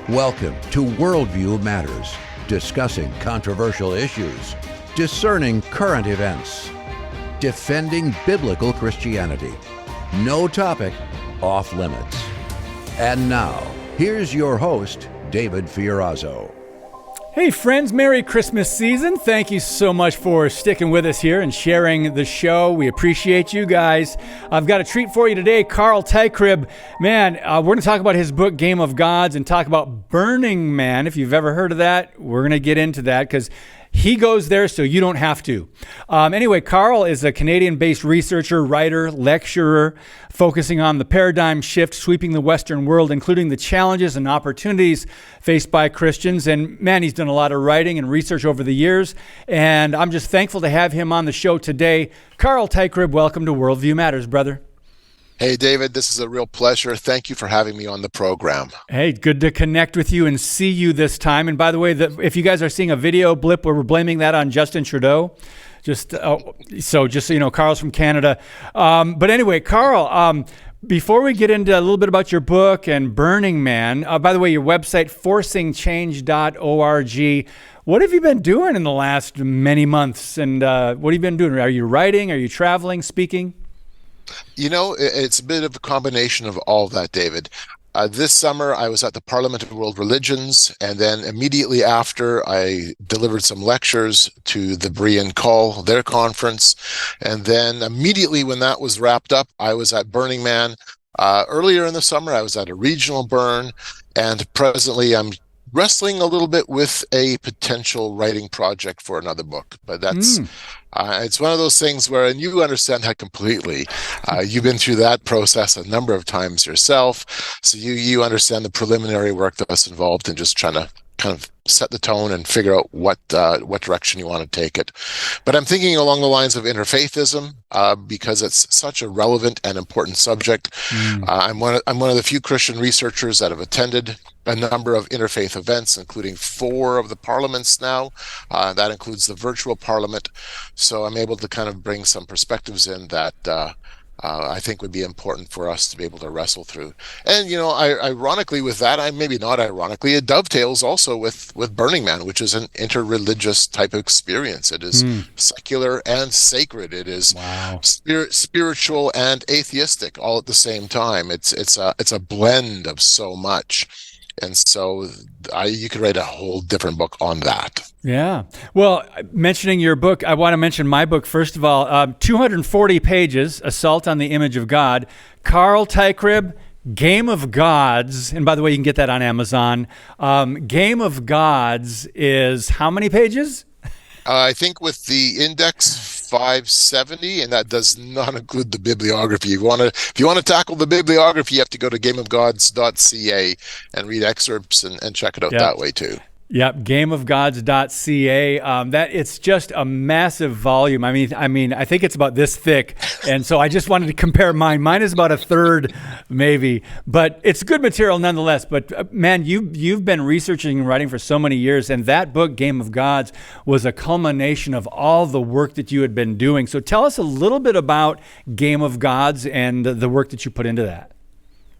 Welcome to Worldview Matters, discussing controversial issues, discerning current events, defending biblical Christianity. No topic off limits. And now, here's your host, David Fiorazzo. Hey friends, Merry Christmas season. Thank you so much for sticking with us here and sharing the show. We appreciate you guys. I've got a treat for you today. Carl Teichrib, man, we're going to talk about his book, Game of Gods, and talk about Burning Man. If you've ever heard of that, we're going to get into that because he goes there so you don't have to. Anyway, Carl is a Canadian-based researcher, writer, lecturer, focusing on the paradigm shift sweeping the Western world, including the challenges and opportunities faced by Christians. And man, he's done a lot of writing and research over the years. And I'm just thankful to have him on the show today. Carl Teichrib, welcome to Worldview Matters, brother. Hey, David, this is a real pleasure. Thank you for having me on the program. Hey, good to connect with you and see you this time. And by the way, if you guys are seeing a video blip where we're blaming that on Justin Trudeau, just so you know, Carl's from Canada. But anyway, Carl, before we get into a little bit about your book and Burning Man, by the way, your website, forcingchange.org, what have you been doing in the last many months? And what have you been doing? Are you writing? Are you traveling, speaking? You know, it's a bit of a combination of all of that, David. This summer, I was at the Parliament of World Religions, and then immediately after, I delivered some lectures to the Berean Call, their conference. And then immediately when that was wrapped up, I was at Burning Man. Earlier in the summer, I was at a regional burn, and presently I'm wrestling a little bit with a potential writing project for another book, but that's it's one of those things where, and you understand that completely. You've been through that process a number of times yourself, so you understand the preliminary work that's involved in just trying to kind of set the tone and figure out what direction you want to take it. But I'm thinking along the lines of interfaithism because it's such a relevant and important subject. I'm one of the few Christian researchers that have attended a number of interfaith events, including 4 of the parliaments now. That includes the virtual parliament. So I'm able to kind of bring some perspectives in that I think would be important for us to be able to wrestle through. And, you know, ironically with that, maybe not ironically, it dovetails also with Burning Man, which is an interreligious type of experience. It is secular and sacred. It is spiritual and atheistic all at the same time. It's a blend of so much. And so you could write a whole different book on that. Yeah. Well, mentioning your book, I want to mention my book, first of all. 240 pages, Assault on the Image of God. Carl Teichrib, Game of Gods. And by the way, you can get that on Amazon. Game of Gods is how many pages? I think with the index 570, and that does not include the bibliography. If you want to tackle the bibliography, you have to go to gameofgods.ca and read excerpts and check it out that way too. Yep, gameofgods.ca. That it's just a massive volume. I mean, I think it's about this thick, and so I just wanted to compare mine. Mine is about a third, maybe, but it's good material nonetheless. But man, you've been researching and writing for so many years, and that book, Game of Gods, was a culmination of all the work that you had been doing. So tell us a little bit about Game of Gods and the work that you put into that.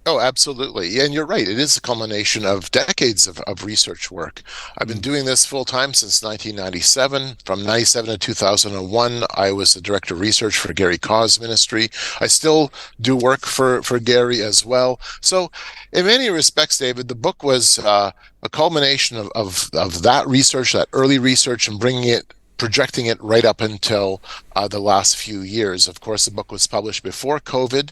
Oh, absolutely. And you're right. It is a culmination of decades of research work. I've been doing this full time since 1997. From 97 to 2001, I was the director of research for Gary Kaw's ministry. I still do work for Gary as well. So in many respects, David, the book was a culmination of that research, that early research, and projecting it right up until the last few years. Of course, the book was published before COVID.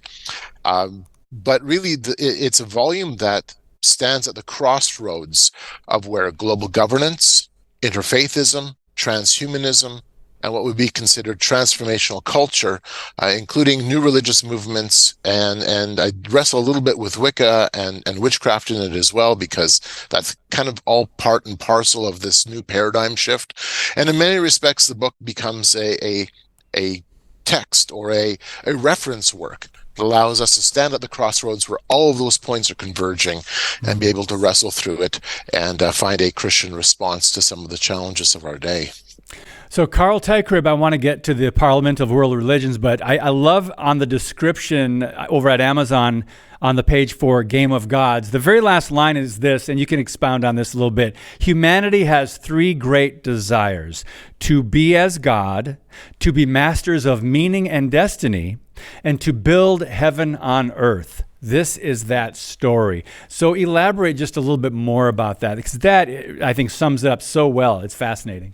But really, it's a volume that stands at the crossroads of where global governance, interfaithism, transhumanism, and what would be considered transformational culture, including new religious movements, and I wrestle a little bit with Wicca and witchcraft in it as well, because that's kind of all part and parcel of this new paradigm shift. And in many respects, the book becomes a text or a reference work. It allows us to stand at the crossroads where all of those points are converging and be able to wrestle through it and find a Christian response to some of the challenges of our day. So Carl Teichrib, I want to get to the Parliament of World Religions, but I love on the description over at Amazon on the page for Game of Gods. The very last line is this, and you can expound on this a little bit. Humanity has three great desires: to be as God, to be masters of meaning and destiny, and to build heaven on earth. This is that story. So elaborate just a little bit more about that, because that, I think, sums it up so well. It's fascinating.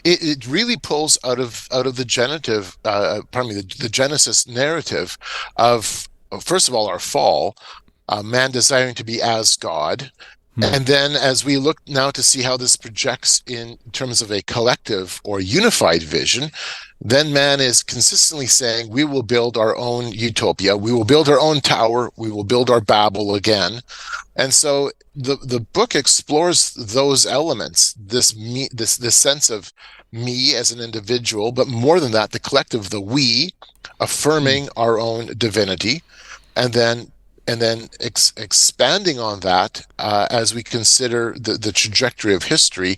It really pulls out of the genitive, the Genesis narrative of, first of all, our fall, man desiring to be as God. And then as we look now to see how this projects in terms of a collective or unified vision, then man is consistently saying, we will build our own utopia, we will build our own tower, we will build our Babel again. And so the book explores those elements, this sense of me as an individual, but more than that, the collective, the we, affirming our own divinity, and then expanding on that as we consider the trajectory of history,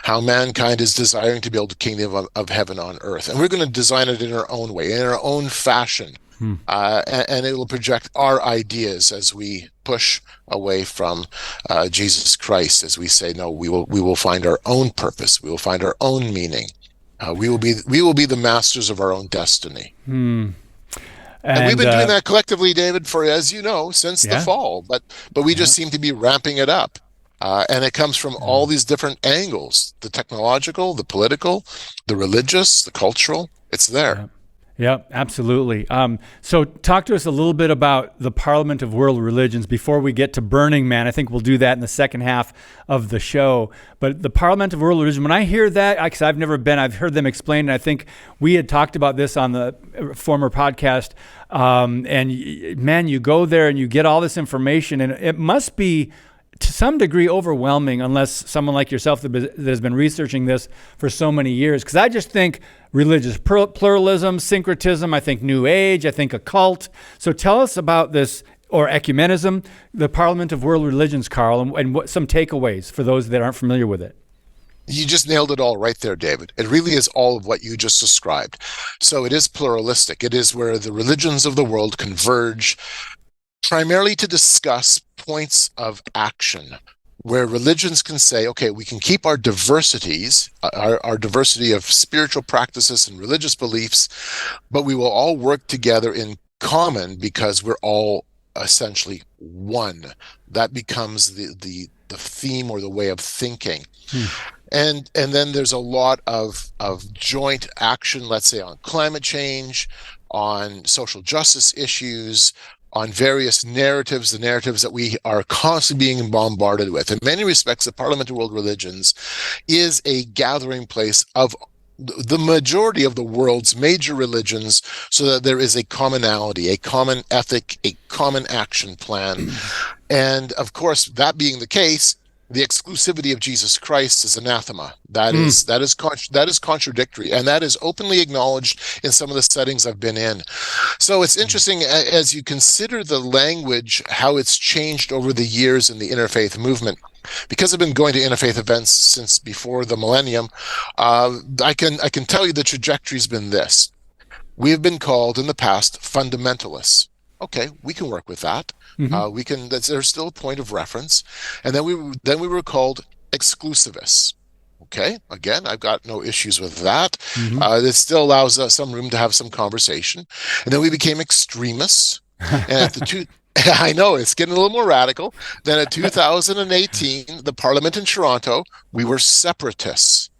how mankind is desiring to build a kingdom of heaven on earth. And we're going to design it in our own way, in our own fashion. And it will project our ideas as we push away from Jesus Christ, as we say, no, we will find our own purpose. We will find our own meaning. We will be the masters of our own destiny. And we've been doing that collectively, David, for, as you know, since the fall. But we just seem to be ramping it up. And it comes from all these different angles: the technological, the political, the religious, the cultural. It's there. Yeah, absolutely. So talk to us a little bit about the Parliament of World Religions before we get to Burning Man. I think we'll do that in the second half of the show. But the Parliament of World Religion, when I hear that, because I've never been, I've heard them explain, and I think we had talked about this on the former podcast. And man, you go there and you get all this information, and it must be to some degree overwhelming, unless someone like yourself that has been researching this for so many years. Because I just think religious pluralism, syncretism, I think New Age, I think occult. So tell us about this, or ecumenism, the Parliament of World Religions, Carl, and what some takeaways for those that aren't familiar with it. You just nailed it all right there, David. It really is all of what you just described. So it is pluralistic. It is where the religions of the world converge, primarily to discuss points of action, where religions can say, okay, we can keep our diversities, our diversity of spiritual practices and religious beliefs, but we will all work together in common because we're all essentially one. That becomes the theme or the way of thinking. And then there's a lot of joint action, let's say on climate change, on social justice issues, on various narratives, the narratives that we are constantly being bombarded with. In many respects, the Parliament of World Religions is a gathering place of the majority of the world's major religions, so that there is a commonality, a common ethic, a common action plan. And of course, that being the case, the exclusivity of Jesus Christ is anathema. That is contradictory, and that is openly acknowledged in some of the settings I've been in. So it's interesting as you consider the language, how it's changed over the years in the interfaith movement. Because I've been going to interfaith events since before the millennium, I can tell you the trajectory's been this. We have been called in the past fundamentalists. Okay, we can work with that. We can. There's still a point of reference, and then we were called exclusivists. Okay, again, I've got no issues with that. It still allows us some room to have some conversation, and then we became extremists. And at I know it's getting a little more radical. Then in 2018, the Parliament in Toronto, we were separatists.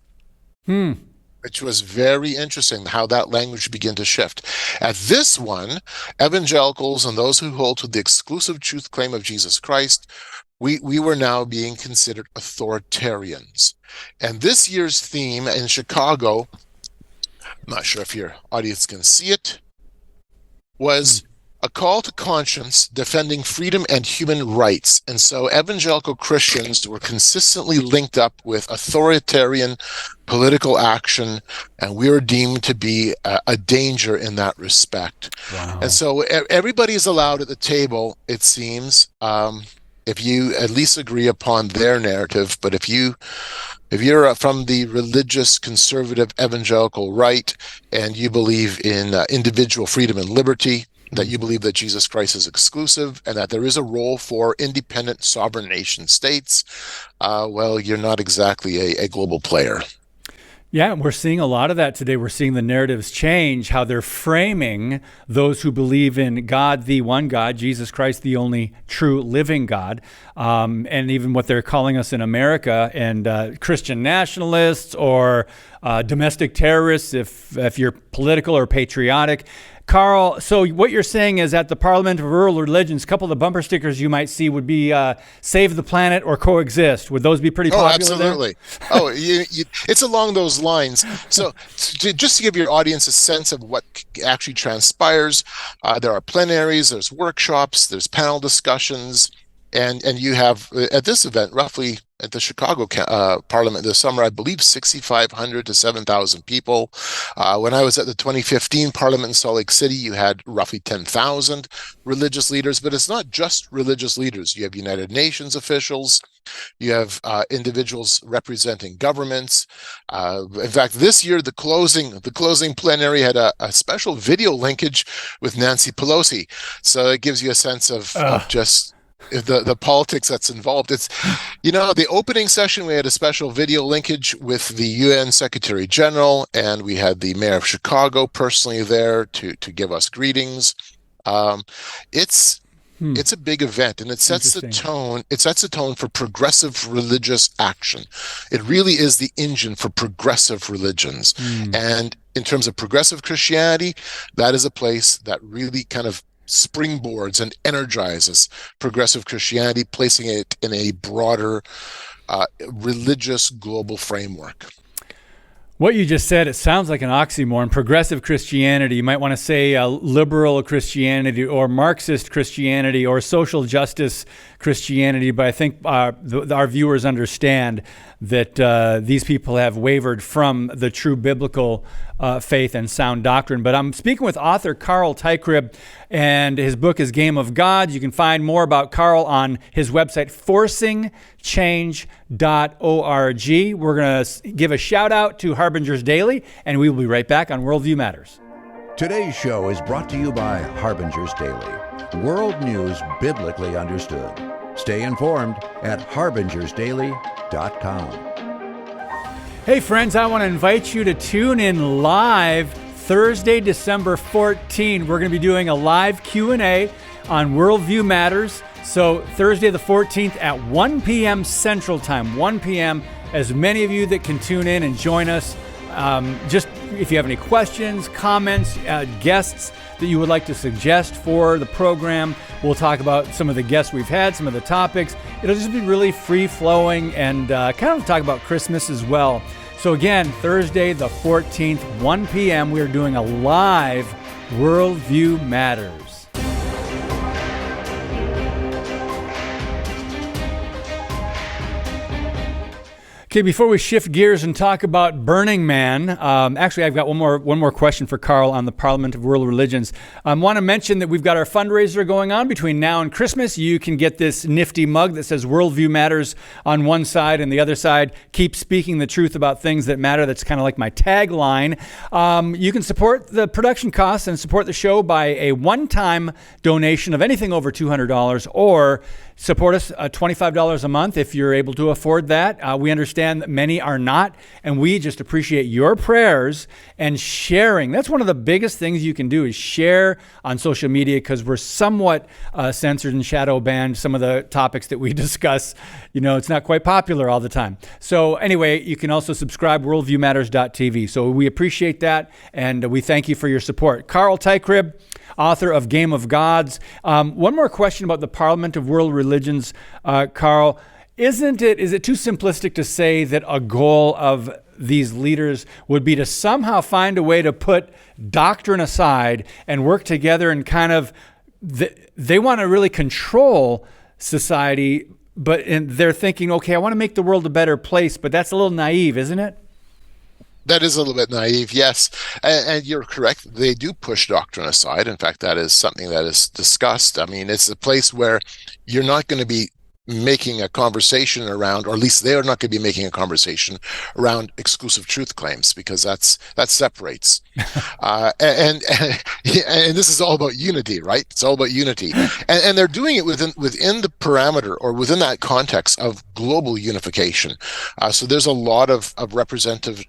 Which was very interesting how that language began to shift. At this one, evangelicals and those who hold to the exclusive truth claim of Jesus Christ, we were now being considered authoritarians. And this year's theme in Chicago, I'm not sure if your audience can see it, was a call to conscience, defending freedom and human rights. And so evangelical Christians were consistently linked up with authoritarian political action, and we were deemed to be a danger in that respect. Wow. And so everybody is allowed at the table, it seems, if you at least agree upon their narrative. But if you're from the religious, conservative, evangelical right, and you believe in individual freedom and liberty, that you believe that Jesus Christ is exclusive and that there is a role for independent sovereign nation states, well, you're not exactly a global player. Yeah, we're seeing a lot of that today. We're seeing the narratives change, how they're framing those who believe in God, the one God, Jesus Christ, the only true living God, and even what they're calling us in America, and Christian nationalists or domestic terrorists, if you're political or patriotic. Carl, so what you're saying is at the Parliament of World Religions, a couple of the bumper stickers you might see would be Save the Planet or Coexist. Would those be pretty popular? Absolutely. It's along those lines. So just to give your audience a sense of what actually transpires, there are plenaries, there's workshops, there's panel discussions, and you have, at this event, roughly at the Chicago Parliament this summer, I believe 6,500 to 7,000 people. When I was at the 2015 Parliament in Salt Lake City, you had roughly 10,000 religious leaders, but it's not just religious leaders. You have United Nations officials, you have individuals representing governments. In fact, this year, the closing plenary had a special video linkage with Nancy Pelosi. So it gives you a sense of just the politics that's involved. It's, the opening session, we had a special video linkage with the UN Secretary General, and we had the Mayor of Chicago personally there to give us greetings. It's a big event, and it sets the tone. It sets the tone for progressive religious action. It really is the engine for progressive religions. And in terms of progressive Christianity, that is a place that really kind of springboards and energizes progressive Christianity, placing it in a broader religious global framework. What you just said, it sounds like an oxymoron. Progressive Christianity, you might want to say liberal Christianity or Marxist Christianity or social justice Christianity, but I think our viewers understand that these people have wavered from the true biblical faith and sound doctrine. But I'm speaking with author Carl Teichrib, and his book is Game of God. You can find more about Carl on his website, forcingchange.org. We're going to give a shout out to Harbinger's Daily, and we will be right back on Worldview Matters. Today's show is brought to you by Harbinger's Daily, world news biblically understood. Stay informed at harbingersdaily.com. Hey friends, I want to invite you to tune in live Thursday, December 14. We're going to be doing a live Q&A on Worldview Matters. So Thursday the 14th at 1 p.m. Central Time, 1 p.m. As many of you that can tune in and join us, just if you have any questions, comments, guests that you would like to suggest for the program, we'll talk about some of the guests we've had, some of the topics. It'll just be really free-flowing and kind of talk about Christmas as well. So again, Thursday the 14th, 1 p.m., we are doing a live Worldview Matters. Okay, before we shift gears and talk about Burning Man, actually I've got one more question for Carl on the Parliament of World Religions. I want to mention that we've got our fundraiser going on between now and Christmas. You can get this nifty mug that says Worldview Matters on one side, and the other side, keep speaking the truth about things that matter. That's kind of like my tagline. You can support the production costs and support the show by a one-time donation of anything over $200, or support us $25 a month if you're able to afford that. We understand that many are not, and we just appreciate your prayers and sharing. That's one of the biggest things you can do, is share on social media, because we're somewhat censored and shadow banned. Some of the topics that we discuss, it's not quite popular all the time. So anyway, you can also subscribe, worldviewmatters.tv. So we appreciate that, and we thank you for your support. Carl Teichrib, author of Game of Gods. One more question about the Parliament of World Religions, Carl. Is it too simplistic to say that a goal of these leaders would be to somehow find a way to put doctrine aside and work together, and kind of, they want to really control society, but they're thinking, okay, I want to make the world a better place, but that's a little naive, isn't it? That is a little bit naive, yes. And you're correct. They do push doctrine aside. In fact, that is something that is discussed. I mean, it's a place where you're not going to be making a conversation around, or at least they are not going to be making a conversation around exclusive truth claims, because that separates. And this is all about unity, right? It's all about unity, and they're doing it within the parameter, or within that context of global unification. So there's a lot of representative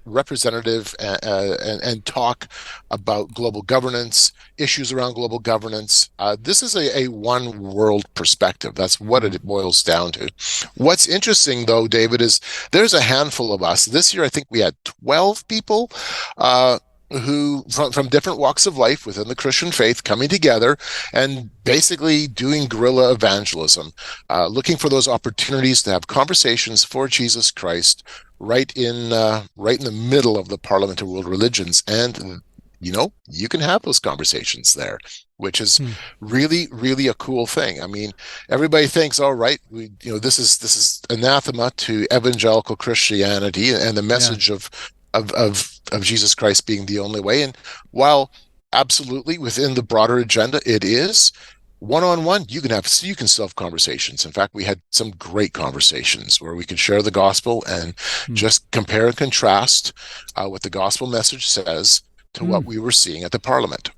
and talk about global governance, issues around global governance. This is a one world perspective. That's what it boils down to. What's interesting, though, David, is there's a handful of us. This year, I think we had 12 people who from different walks of life within the Christian faith coming together and basically doing guerrilla evangelism, looking for those opportunities to have conversations for Jesus Christ right in the middle of the Parliament of World Religions. And you can have those conversations there, which is really, really a cool thing. I mean, everybody thinks, all right, this is anathema to evangelical Christianity and the message of Jesus Christ being the only way. And while absolutely within the broader agenda, it is one-on-one, you can still have conversations. In fact, we had some great conversations where we could share the gospel and just compare and contrast what the gospel message says to what we were seeing at the Parliament.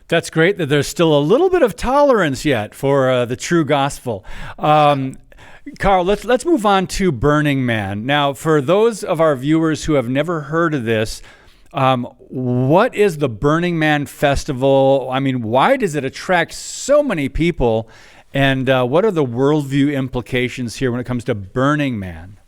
That's great that there's still a little bit of tolerance yet for the true gospel. Carl, let's move on to Burning Man. Now, for those of our viewers who have never heard of this, what is the Burning Man Festival? I mean, why does it attract so many people? And what are the worldview implications here when it comes to Burning Man?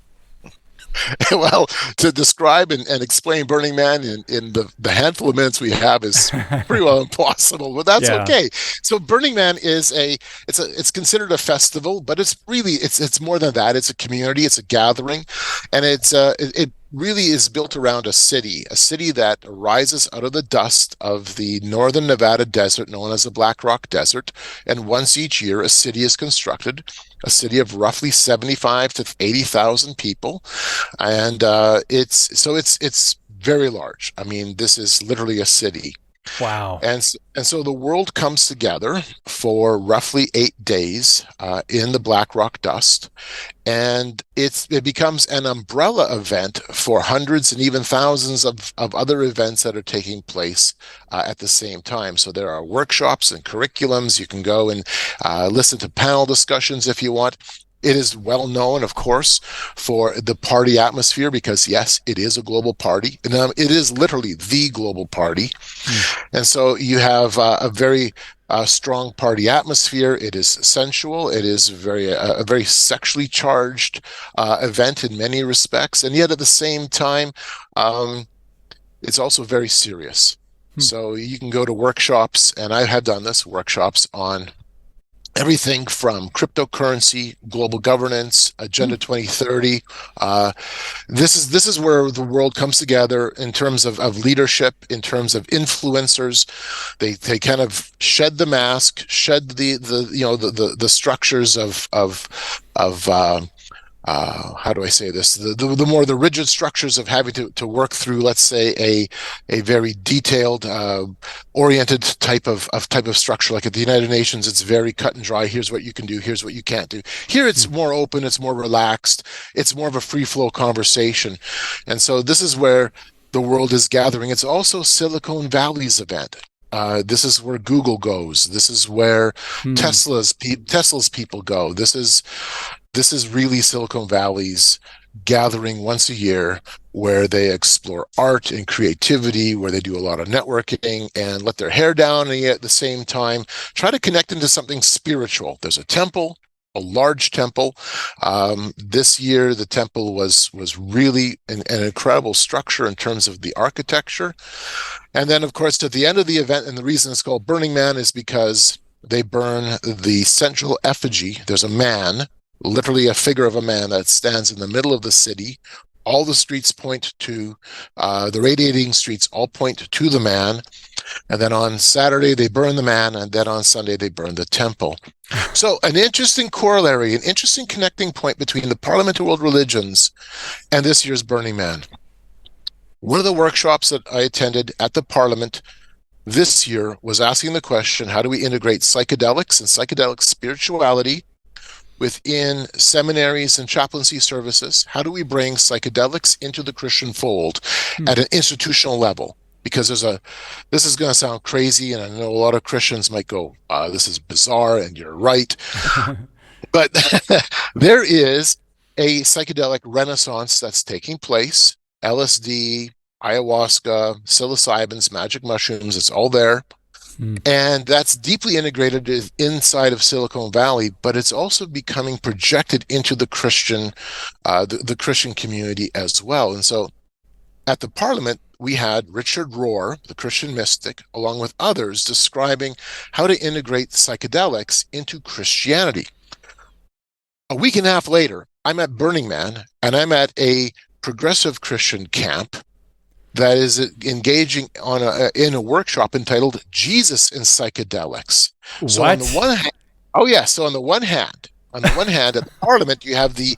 Well, to describe and explain Burning Man in the handful of minutes we have is pretty well impossible, but that's okay. So Burning Man is it's considered a festival, but it's more than that. It's a community, it's a gathering, and it really is built around a city that arises out of the dust of the northern Nevada desert known as the Black Rock Desert. And once each year, a city is constructed, a city of roughly 75 to 80,000 people. And it's very large. I mean, this is literally a city. Wow. And so the world comes together for roughly 8 days in the Black Rock dust, and it becomes an umbrella event for hundreds and even thousands of other events that are taking place at the same time. So there are workshops and curriculums. You can go and listen to panel discussions if you want. It is well known, of course, for the party atmosphere, because yes, it is a global party, and it is literally the global party. And so you have a very strong party atmosphere. It is sensual. It is a very sexually charged event in many respects, and yet at the same time, it's also very serious. So you can go to workshops, and I have done this, workshops on everything from cryptocurrency, global governance, Agenda 2030. This is where the world comes together in terms of leadership, in terms of influencers. They kind of shed the mask, shed the structures of how do I say this? The rigid structures of having to work through, let's say, a very detailed, oriented type of structure. Like at the United Nations, it's very cut and dry. Here's what you can do. Here's what you can't do. Here, it's more open. It's more relaxed. It's more of a free flow conversation. And so this is where the world is gathering. It's also Silicon Valley's event. This is where Google goes. This is where Tesla's people go. This is really Silicon Valley's gathering once a year, where they explore art and creativity, where they do a lot of networking and let their hair down, and yet at the same time try to connect into something spiritual. There's a temple, a large temple. This year, the temple was really an incredible structure in terms of the architecture. And then, of course, at the end of the event, and the reason it's called Burning Man is because they burn the central effigy. There's a man, literally a figure of a man, that stands in the middle of the city. All the streets point to, the radiating streets all point to the man. And then on Saturday, they burn the man. And then on Sunday, they burn the temple. So an interesting corollary, an interesting connecting point between the Parliament of World Religions and this year's Burning Man. One of the workshops that I attended at the Parliament this year was asking the question, how do we integrate psychedelics and psychedelic spirituality within seminaries and chaplaincy services? How do we bring psychedelics into the Christian fold at an institutional level? Because this is going to sound crazy, and I know a lot of Christians might go, this is bizarre, and you're right. But there is a psychedelic renaissance that's taking place. LSD, ayahuasca, psilocybins, magic mushrooms, it's all there. And that's deeply integrated inside of Silicon Valley, but it's also becoming projected into the Christian community as well. And so at the Parliament, we had Richard Rohr, the Christian mystic, along with others, describing how to integrate psychedelics into Christianity. A week and a half later, I'm at Burning Man, and I'm at a progressive Christian camp that is engaging in a workshop entitled Jesus and Psychedelics. So on the one hand, on the one hand, at the Parliament, you have the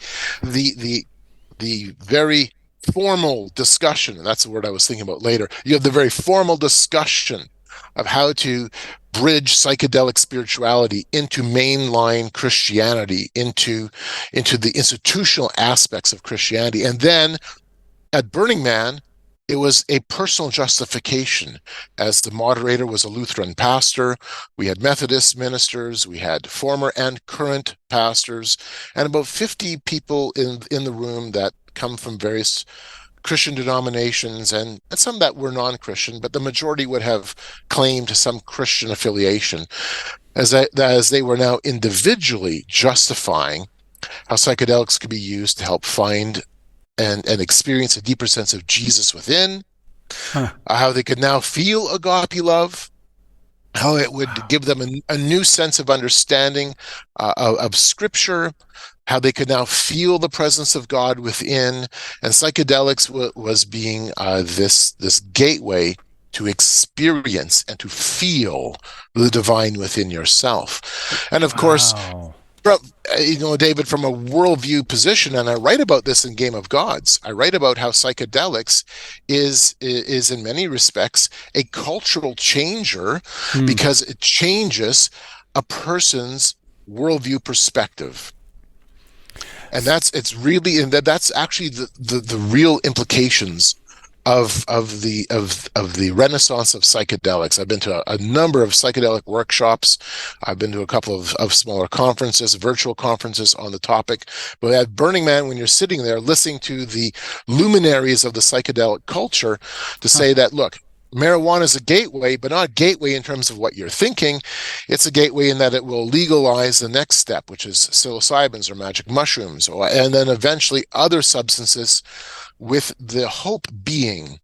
very formal discussion, and that's the word I was thinking about later. You have the very formal discussion of how to bridge psychedelic spirituality into mainline Christianity, into the institutional aspects of Christianity. And then at Burning Man, it was a personal justification, as the moderator was a Lutheran pastor. We had Methodist ministers, we had former and current pastors, and about 50 people in the room that come from various Christian denominations, and some that were non-Christian, but the majority would have claimed some Christian affiliation, as they were now individually justifying how psychedelics could be used to help find and experience a deeper sense of Jesus within, how they could now feel agape love, how it would give them a new sense of understanding of Scripture, how they could now feel the presence of God within, and psychedelics was being this gateway to experience and to feel the divine within yourself. And of course, David, from a worldview position, and I write about this in Game of Gods, I write about how psychedelics is in many respects a cultural changer because it changes a person's worldview perspective. And that's actually the real implications of the renaissance of psychedelics. I've been to a number of psychedelic workshops. I've been to a couple of smaller conferences, virtual conferences on the topic. But at Burning Man, when you're sitting there listening to the luminaries of the psychedelic culture to say that, look, marijuana is a gateway, but not a gateway in terms of what you're thinking. It's a gateway in that it will legalize the next step, which is psilocybins or magic mushrooms, and then eventually other substances, with the hope being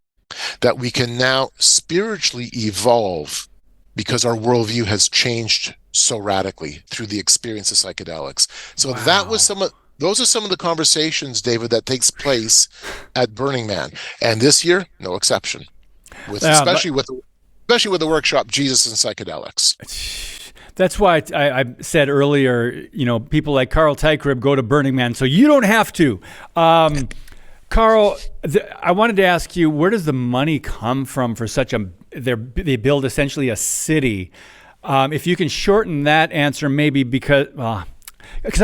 that we can now spiritually evolve because our worldview has changed so radically through the experience of psychedelics. So those are some of the conversations, David, that takes place at Burning Man. And this year, no exception. Especially with the workshop Jesus and Psychedelics. That's why I said earlier, people like Carl Teichrib go to Burning Man, so you don't have to. Carl, I wanted to ask you, where does the money come from for they build essentially a city? If you can shorten that answer, maybe because I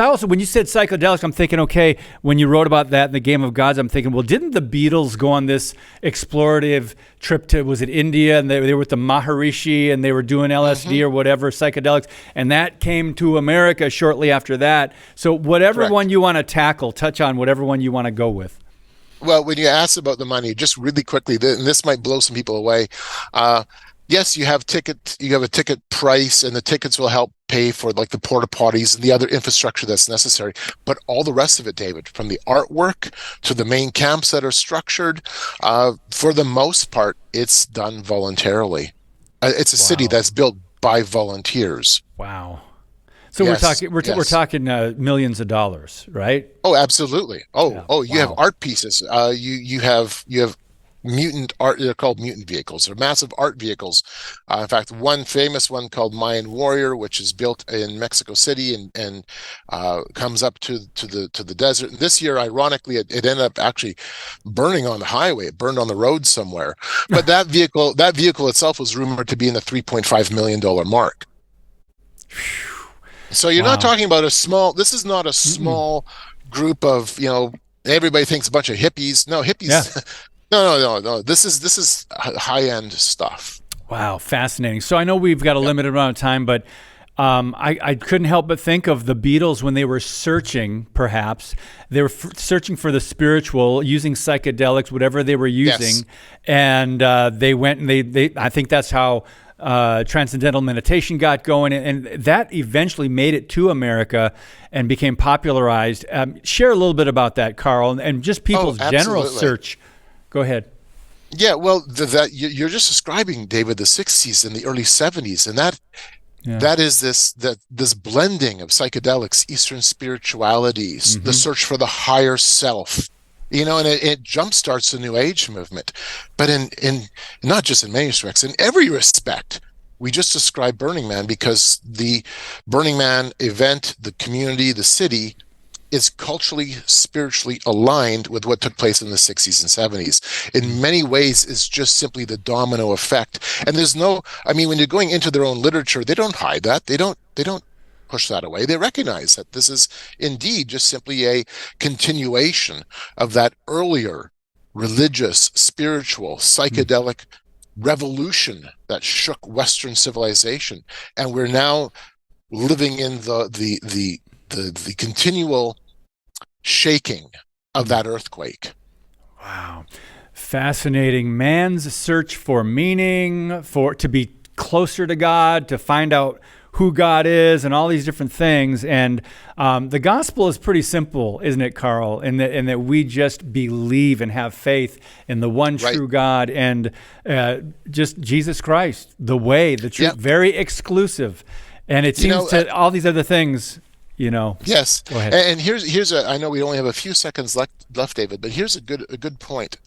also, when you said psychedelics, I'm thinking, okay, when you wrote about that in the Game of Gods, I'm thinking, well, didn't the Beatles go on this explorative trip to, was it India? And they were with the Maharishi and they were doing LSD or whatever, psychedelics. And that came to America shortly after that. So whatever one you want to tackle, touch on whatever one you want to go with. Well, when you ask about the money, just really quickly, and this might blow some people away. Yes, you have a ticket price, and the tickets will help pay for like the porta potties and the other infrastructure that's necessary. But all the rest of it, David, from the artwork to the main camps that are structured, for the most part, it's done voluntarily. It's a city that's built by volunteers. Wow. So we're talking millions of dollars, right? Oh, absolutely. You have art pieces. You have mutant art. They're called mutant vehicles. They're massive art vehicles. In fact, one famous one called Mayan Warrior, which is built in Mexico City and comes up to the desert. And this year, ironically, it ended up actually burning on the highway. It burned on the road somewhere. But that vehicle itself was rumored to be in the $3.5 million mark. So you're not talking about this is not a small group of, everybody thinks a bunch of hippies. No, hippies. Yeah. No. This is high-end stuff. Wow, fascinating. So I know we've got a limited amount of time, but I couldn't help but think of the Beatles when they were searching, perhaps. They were searching for the spiritual, using psychedelics, whatever they were using. Yes. And they went and I think that's how transcendental meditation got going. And that eventually made it to America and became popularized. Share a little bit about that, Carl, and just people's general search. Go ahead. Yeah, well, you're just describing, David, the 60s and the early 70s, and that is this blending of psychedelics, Eastern spiritualities, the search for the higher self, and it jumpstarts the New Age movement. But in not just in many respects, in every respect, we just described Burning Man because the Burning Man event, the community, the city, is culturally, spiritually aligned with what took place in the 60s and 70s. In many ways, it's just simply the domino effect. And there's when you're going into their own literature, they don't hide that. They don't push that away. They recognize that this is indeed just simply a continuation of that earlier religious, spiritual, psychedelic revolution that shook Western civilization. And we're now living in the continual shaking of that earthquake. Wow. Fascinating. Man's search for meaning, to be closer to God, to find out who God is, and all these different things. And the gospel is pretty simple, isn't it, Carl? In that we just believe and have faith in the one true God and just Jesus Christ, the way, the truth, very exclusive. And it seems to all these other things, Yes. Go ahead. And here's I know we only have a few seconds left, David, but here's a good point.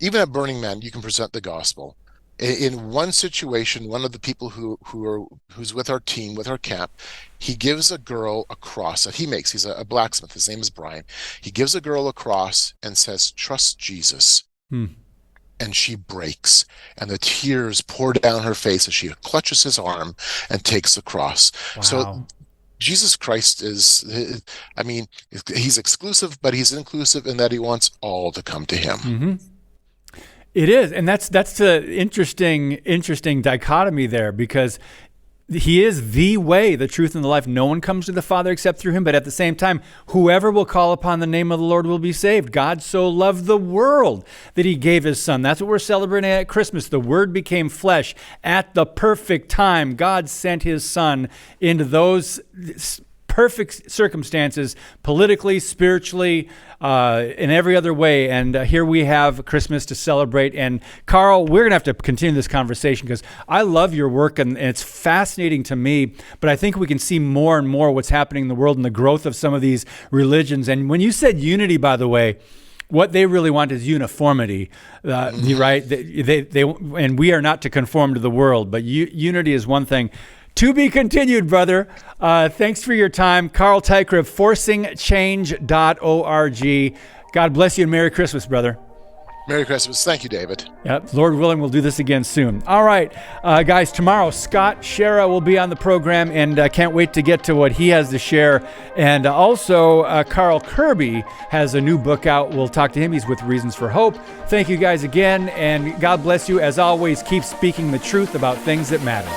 Even at Burning Man, you can present the gospel. In one situation, one of the people who's with our team, with our camp, he gives a girl a cross that he makes. He's a blacksmith. His name is Brian. He gives a girl a cross and says, "Trust Jesus." And she breaks, and the tears pour down her face as she clutches his arm and takes the cross. Wow. So Jesus Christ is, he's exclusive, but he's inclusive in that he wants all to come to him. Mm-hmm. It is, and that's the interesting dichotomy there, because he is the way, the truth, and the life. No one comes to the Father except through him, but at the same time, whoever will call upon the name of the Lord will be saved. God so loved the world that he gave his son. That's what we're celebrating at Christmas. The Word became flesh at the perfect time. God sent his son into those perfect circumstances, politically, spiritually, in every other way. And here we have Christmas to celebrate. And Carl, we're going to have to continue this conversation because I love your work and it's fascinating to me. But I think we can see more and more what's happening in the world and the growth of some of these religions. And when you said unity, by the way, what they really want is uniformity, right? They and we are not to conform to the world, but unity is one thing. To be continued, brother. Thanks for your time. Carl Teichrib, forcingchange.org. God bless you and Merry Christmas, brother. Merry Christmas. Thank you, David. Yep. Lord willing, we'll do this again soon. All right, guys, tomorrow, Scott Shera will be on the program, and I can't wait to get to what he has to share. And also, Carl Kirby has a new book out. We'll talk to him. He's with Reasons for Hope. Thank you guys again, and God bless you. As always, keep speaking the truth about things that matter.